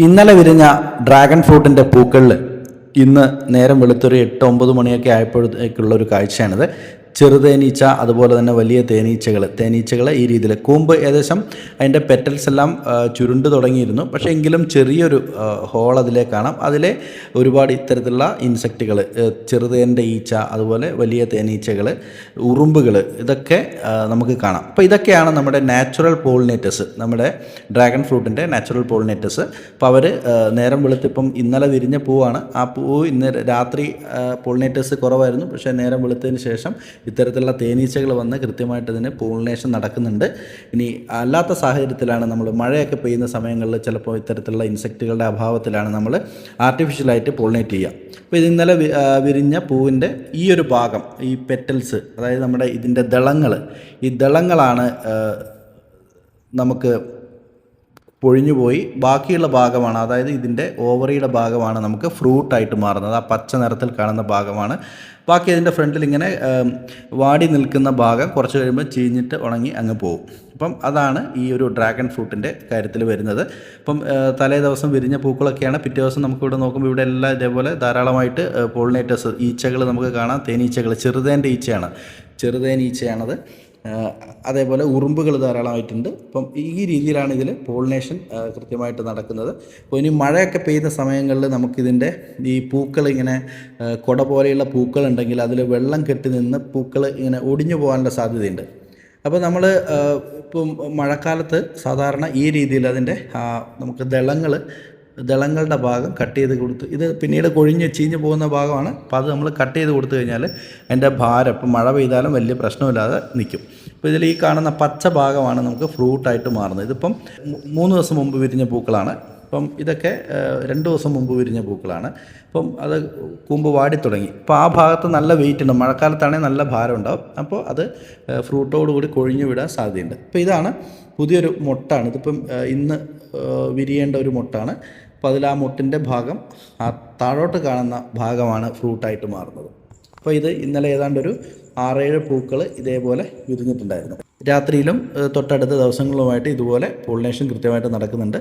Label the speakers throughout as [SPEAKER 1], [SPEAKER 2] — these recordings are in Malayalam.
[SPEAKER 1] ഇന്നലെ വിരിഞ്ഞ ഡ്രാഗൺ ഫ്രൂട്ടിൻ്റെ പൂക്കളിൽ ഇന്ന് നേരം വെളുത്തൊരു 8-9 മണിയൊക്കെ ആയപ്പോഴത്തേക്കുള്ള ഒരു കാഴ്ചയാണിത്. ചെറുതേനീച്ച, അതുപോലെ തന്നെ വലിയ തേനീച്ചകൾ ഈ രീതിയിൽ കൂമ്പ് ഏകദേശം അതിൻ്റെ പെറ്റൽസ് എല്ലാം ചുരുണ്ട് തുടങ്ങിയിരുന്നു. പക്ഷേ എങ്കിലും ചെറിയൊരു ഹോൾ അതിലേക്ക് കാണാം. അതിലെ ഒരുപാട് ഇത്തരത്തിലുള്ള ഇൻസെക്റ്റുകൾ, ചെറുതേൻ്റെ ഈച്ച, അതുപോലെ വലിയ തേനീച്ചകൾ, ഉറുമ്പുകൾ, ഇതൊക്കെ നമുക്ക് കാണാം. അപ്പോൾ ഇതൊക്കെയാണ് നമ്മുടെ നാച്ചുറൽ പോളിനേറ്റേഴ്സ്, നമ്മുടെ ഡ്രാഗൺ ഫ്രൂട്ടിൻ്റെ നാച്ചുറൽ പോളിനേറ്റേഴ്സ്. അപ്പോൾ അവർ നേരം വെളുത്തിപ്പം ഇന്നലെ വിരിഞ്ഞ പൂവാണ്. ആ പൂവ് ഇന്ന് രാത്രി പോളിനേറ്റേഴ്സ് കുറവായിരുന്നു. പക്ഷേ നേരം വെളുത്തതിന് ശേഷം ഇത്തരത്തിലുള്ള തേനീച്ചകൾ വന്ന് കൃത്യമായിട്ട് ഇതിന് പോളിനേഷൻ നടക്കുന്നുണ്ട്. ഇനി അല്ലാത്ത സാഹചര്യത്തിലാണ് നമ്മൾ മഴയൊക്കെ പെയ്യുന്ന സമയങ്ങളിൽ ചിലപ്പോൾ ഇത്തരത്തിലുള്ള ഇൻസെക്റ്റുകളുടെ അഭാവത്തിലാണ് നമ്മൾ ആർട്ടിഫിഷ്യലായിട്ട് പോളിനേറ്റ് ചെയ്യുക. അപ്പോൾ ഇത് ഇന്നലെ വിരിഞ്ഞ പൂവിൻ്റെ ഈ ഒരു ഭാഗം, ഈ പെറ്റൽസ്, അതായത് നമ്മുടെ ഇതിൻ്റെ ഈ ദളങ്ങളാണ് നമുക്ക് പൊഴിഞ്ഞുപോയി. ബാക്കിയുള്ള ഭാഗമാണ്, അതായത് ഇതിൻ്റെ ഓവറിയുടെ ഭാഗമാണ് നമുക്ക് ഫ്രൂട്ടായിട്ട് മാറുന്നത്. ആ പച്ച നിറത്തിൽ കാണുന്ന ഭാഗമാണ്. ബാക്കി അതിൻ്റെ ഫ്രണ്ടിൽ ഇങ്ങനെ വാടി നിൽക്കുന്ന ഭാഗം കുറച്ച് കഴിയുമ്പോൾ ചീഞ്ഞിട്ട് ഉണങ്ങി അങ്ങ് പോകും. അപ്പം അതാണ് ഈ ഒരു ഡ്രാഗൺ ഫ്രൂട്ടിൻ്റെ കാര്യത്തിൽ വരുന്നത്. അപ്പം തലേ ദിവസം വിരിഞ്ഞ പൂക്കളൊക്കെയാണ്. പിറ്റേ ദിവസം നമുക്കിവിടെ നോക്കുമ്പോൾ ഇവിടെ എല്ലാം ഇതേപോലെ ധാരാളമായിട്ട് പോളിനേറ്റേഴ്സ്, ഈച്ചകൾ നമുക്ക് കാണാം. തേനീച്ചകൾ, ചെറുതേനീച്ചയാണത്. അതേപോലെ ഉറുമ്പുകൾ ധാരാളമായിട്ടുണ്ട്. അപ്പം ഈ രീതിയിലാണ് ഇതിൽ പോളിനേഷൻ കൃത്യമായിട്ട് നടക്കുന്നത്. അപ്പോൾ ഇനി മഴയൊക്കെ പെയ്യുന്ന സമയങ്ങളിൽ നമുക്കിതിൻ്റെ ഈ പൂക്കൾ ഇങ്ങനെ കുട പോലെയുള്ള പൂക്കളുണ്ടെങ്കിൽ അതിൽ വെള്ളം കെട്ടി നിന്ന് പൂക്കൾ ഇങ്ങനെ ഒടിഞ്ഞു പോകാനുള്ള സാധ്യതയുണ്ട്. അപ്പോൾ നമ്മൾ ഇപ്പം മഴക്കാലത്ത് സാധാരണ ഈ രീതിയിൽ അതിൻ്റെ നമുക്ക് ദളങ്ങളുടെ ഭാഗം കട്ട് ചെയ്ത് കൊടുത്ത്, ഇത് പിന്നീട് ചീഞ്ഞ് പോകുന്ന ഭാഗമാണ്. അപ്പോൾ അത് നമ്മൾ കട്ട് ചെയ്ത് കൊടുത്തു കഴിഞ്ഞാൽ അതിൻ്റെ ഭാരം ഇപ്പം മഴ പെയ്താലും വലിയ പ്രശ്നമില്ലാതെ നിൽക്കും. അപ്പോൾ ഇതിൽ ഈ കാണുന്ന പച്ച ഭാഗമാണ് നമുക്ക് ഫ്രൂട്ടായിട്ട് മാറുന്നത്. ഇതിപ്പം 3 ദിവസം മുമ്പ് വിരിഞ്ഞ പൂക്കളാണ്. അപ്പം ഇതൊക്കെ 2 ദിവസം മുമ്പ് വിരിഞ്ഞ പൂക്കളാണ്. അപ്പം അത് കൂമ്പ് വാടി തുടങ്ങി. അപ്പോൾ ആ ഭാഗത്ത് നല്ല വെയിറ്റ് ഉണ്ട്. മഴക്കാലത്താണെങ്കിൽ നല്ല ഭാരം ഉണ്ടാവും. അപ്പോൾ അത് ഫ്രൂട്ടോടുകൂടി കൊഴിഞ്ഞു വിടാൻ സാധ്യതയുണ്ട്. അപ്പോൾ ഇതാണ് പുതിയൊരു മൊട്ടാണ്. ഇതിപ്പം ഇന്ന് വിരിയേണ്ട ഒരു മൊട്ടാണ്. അപ്പോൾ അതിൽ ആ മൊട്ടിൻ്റെ ഭാഗം, ആ താഴോട്ട് കാണുന്ന ഭാഗമാണ് ഫ്രൂട്ടായിട്ട് മാറുന്നത്. അപ്പോൾ ഇത് ഇന്നലെ ഏതാണ്ടൊരു 6-7 പൂക്കൾ ഇതേപോലെ വിരിഞ്ഞിട്ടുണ്ടായിരുന്നു. രാത്രിയിലും തൊട്ടടുത്ത ദിവസങ്ങളുമായിട്ട് ഇതുപോലെ പോളിനേഷൻ കൃത്യമായിട്ട് നടക്കുന്നുണ്ട്.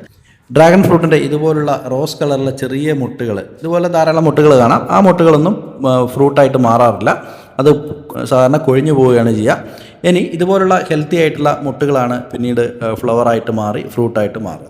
[SPEAKER 1] ഡ്രാഗൺ ഫ്രൂട്ടിൻ്റെ ഇതുപോലുള്ള റോസ് കളറിലെ ചെറിയ മുട്ടുകൾ, ഇതുപോലെ ധാരാളം മുട്ടുകൾ കാണാം. ആ മുട്ടുകളൊന്നും ഫ്രൂട്ടായിട്ട് മാറാറില്ല. അത് സാധാരണ കൊഴിഞ്ഞു പോവുകയാണ് ചെയ്യുക. ഇനി ഇതുപോലുള്ള ഹെൽത്തി ആയിട്ടുള്ള മുട്ടുകളാണ് പിന്നീട് ഫ്ലവറായിട്ട് മാറി ഫ്രൂട്ടായിട്ട് മാറുക.